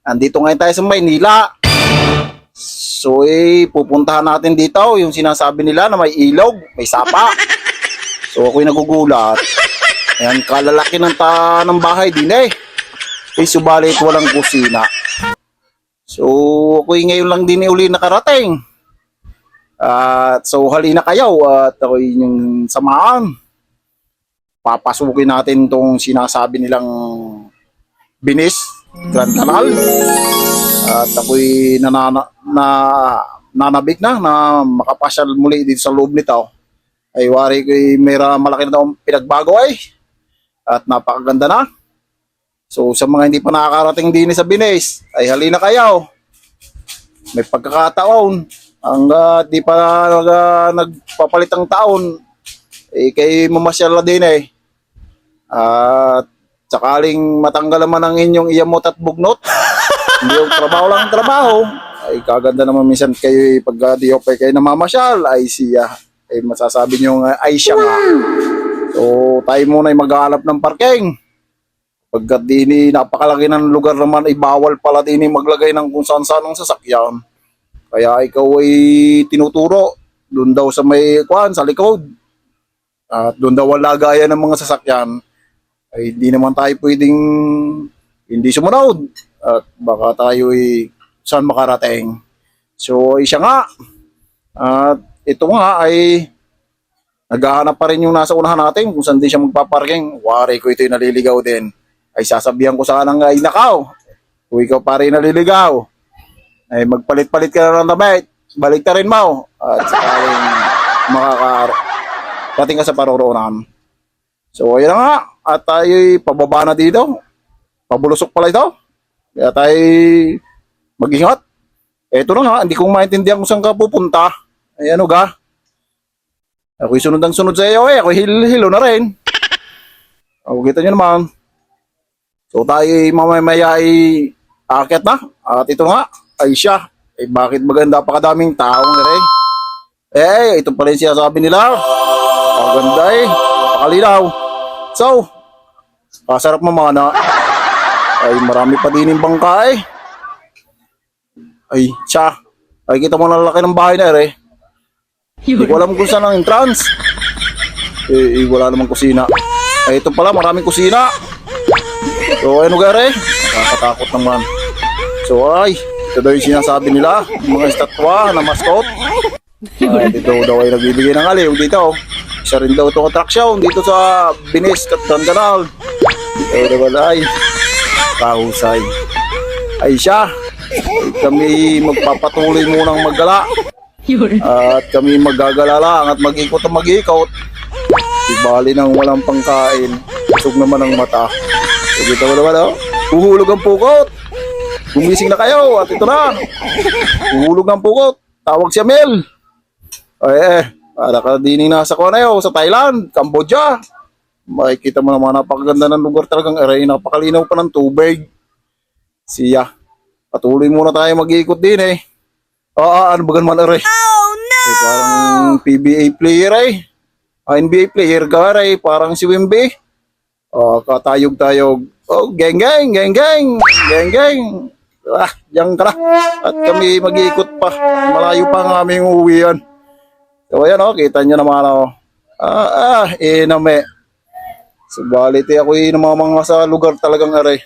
Andito ngayon tayo sa Maynila. So pupuntahan natin dito yung sinasabi nila na may ilog, may sapa. So ako'y nagugulat. Ayan, kalalaki ng bahay din eh. Subalit walang kusina. So ako'y ngayon lang din uli nakarating. At so halina kayo at ako'y yung samahan. Papasukin natin tong sinasabi nilang Binis Grand Canal. At ako'y nanabik na makapasyal muli dito sa loob nito. Ay wari ko'y malaki na daw pinagbago ay. At napakaganda na. So sa mga hindi pa nakakarating din sa Binis, ay halina kayo. May pagkakataon hanggat di pa nagpapalit ang taon, kay mamasyal na din eh. At sakaling matanggal naman ang inyong iyamot at bugnot, hindi yung trabaho lang ang trabaho, ay kaganda naman minsan kayo pag di okay kayo namamasyal, ay siya, ay masasabi nyo ay siya nga. So tayo muna ay maghahanap ng parking. Pagkat dini napakalaki ng lugar naman, ay bawal pala dini maglagay ng kung saan saan ng sasakyan. Kaya ikaw ay tinuturo doon daw sa may sa likod. At doon daw wala gaya ng mga sasakyan. Ay di naman tayo pwedeng hindi sumunod. At baka tayo ay saan makarating. So siya nga. At ito nga ay naghahanap pa rin yung nasa unahan natin kung saan din siya magpaparking. Wari ko ito'y naliligaw din. Ay sasabihan ko sana nga ay nakaw. Kung ikaw pa rin naliligaw, ay magpalit-palit ka na ng damit. Balik ka rin mo. At sakaling makakarating ka sa paroroonan. So ayun na nga. At tayo'y pababa na dito. Pabulusok pala ito. Kaya tayo'y mag-ingat. Eto na nga. Hindi kong maintindihan kung saan ka pupunta. Ay ano ga? Ako'y sunod ang sunod sa iyo eh. Ako'y hilo na rin. O kita nyo naman. So tayo'y mamaya ay aakyat na. At ito nga. Ay siya. Eh bakit maganda pa kadaming taong nire? Ito pa rin siya sabi nila. Paganda eh. Pakalinaw. So, kasarap mamana. Ay marami pa din yung bangka eh. Ay siya. Ay kita mo na lalaki ng bahay na eh. Hindi ko alam kung saan ang entrance. Wala namang kusina. Ay ito pala maraming kusina. So ano gare? Nakakatakot naman. So ay ito daw yung sinasabi nila, mga estatwa na mascot. Dito daw ay nagbibigay ng aliw dito. Isa rin daw itong attraction dito sa Binis Grand Canal. Dito daw ay kahusay. Ay siya, kami magpapatuloy munang maggala. At kami maggagala lang at mag-ikot ang mag-ikot. Ibali nang walang pangkain. Busog naman ang mata. So dito wala uhulog ang pukot. Gumising na kayo at ito na. Uhulog ang pukot. Tawag si Amel. Para ka dining nasa ko na yun sa Thailand, Cambodia. Makikita mo naman napakaganda ng lugar talagang aray. Napakalinaw pa ng tubig. Siya. Patuloy muna tayo mag-iikot din eh. Ano ba naman aray? Oh no! Parang PBA player eh. NBA player ka aray. Parang si Wimby. Katayog-tayog. Geng geng, geng geng, geng geng. Diyan ka na. At kami mag-iikot pa. Malayo pa ang aming uwian. So ayan kita nyo naman iname. Subalit ako'y namamanga sa lugar talagang aray.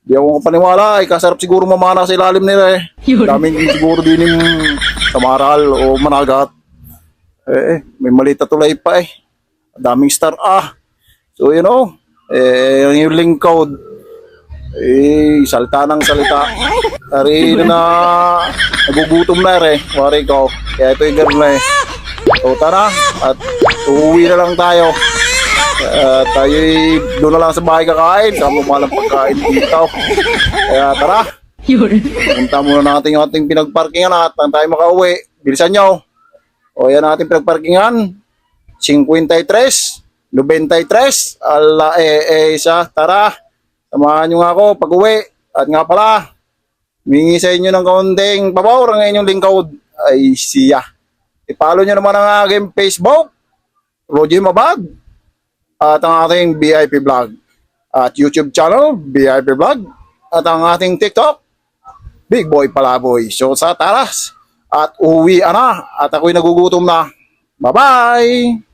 Di ako paniwala kasarap siguro mamana sa ilalim nila eh. Daming siguro din yung samaral o managat. May malita tulay pa eh. Daming star So yung link code salta ng salita. Ari na nagugutom na rin. Wari ko. Kaya ito yung girl na eh. So tara. At uuwi na lang tayo. Tayo'y doon na lang sa bahay kakain. Kamo malang pagkain dito. Kaya tara. Punta muna natin yung ating pinagparkingan at tayo makauwi. Bilisan nyo. O yan ating pinagparkingan. 53 93 isa. Tara. Samahan nyo nga ako pag-uwi. At nga pala, humingi sa inyo ng kaunting pabor ang inyong link code ay siya. I-follow nyo naman ang aking Facebook, Roger Mabag, at ang ating VIP vlog. At YouTube channel, VIP vlog. at ang ating TikTok, Big Boy Palaboy. So sa taras. At uwi na. At ako'y nagugutom na. Bye-bye!